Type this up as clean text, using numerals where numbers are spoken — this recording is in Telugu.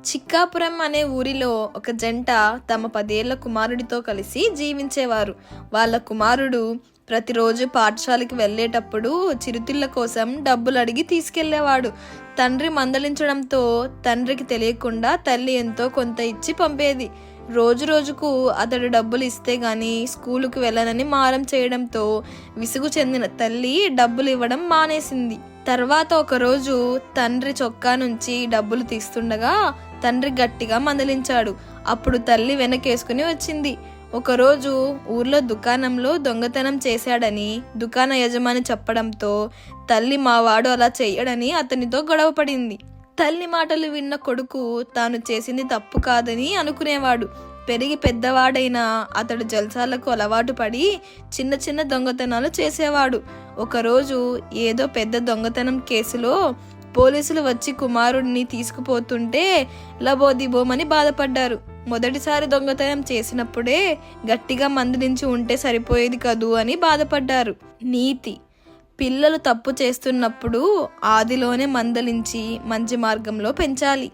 చిక్కాపురం అనే ఊరిలో ఒక జంట తమ 10 ఏళ్ల కుమారుడితో కలిసి జీవించేవారు. వాళ్ళ కుమారుడు ప్రతిరోజు పాఠశాలకి వెళ్ళేటప్పుడు చిరుతిళ్ళ కోసం డబ్బులు అడిగి తీసుకెళ్లేవాడు. తండ్రి మందలించడంతో తండ్రికి తెలియకుండా తల్లి ఎంతో కొంత ఇచ్చి పంపేది. రోజు రోజుకు అతడు డబ్బులు ఇస్తే గాని స్కూలుకు వెళ్ళనని మారం చేయడంతో విసుగు చెందిన తల్లి డబ్బులు ఇవ్వడం మానేసింది. తర్వాత ఒకరోజు తండ్రి చొక్కా నుంచి డబ్బులు తీస్తుండగా తండ్రి గట్టిగా మందలించాడు. అప్పుడు తల్లి వెనకేసుకుని వచ్చింది. ఒకరోజు ఊర్లో దుకాణంలో దొంగతనం చేశాడని దుకాణ యజమాని చెప్పడంతో తల్లి మావాడు అలా చెయ్యడని అతనితో గొడవ పడింది. తల్లి మాటలు విన్న కొడుకు తాను చేసింది తప్పు కాదని అనుకునేవాడు. పెరిగి పెద్దవాడైనా అతడు జల్సాలకు అలవాటు పడి చిన్న చిన్న దొంగతనాలు చేసేవాడు. ఒకరోజు ఏదో పెద్ద దొంగతనం కేసులో పోలీసులు వచ్చి కుమారుడిని తీసుకుపోతుంటే లబోదిబోమని బాధపడ్డారు. మొదటిసారి దొంగతనం చేసినప్పుడే గట్టిగా మందలించి ఉంటే సరిపోయేది కదూ అని బాధపడ్డారు. నీతి: పిల్లలు తప్పు చేస్తున్నప్పుడు ఆదిలోనే మందలించి మంచి మార్గంలో పెంచాలి.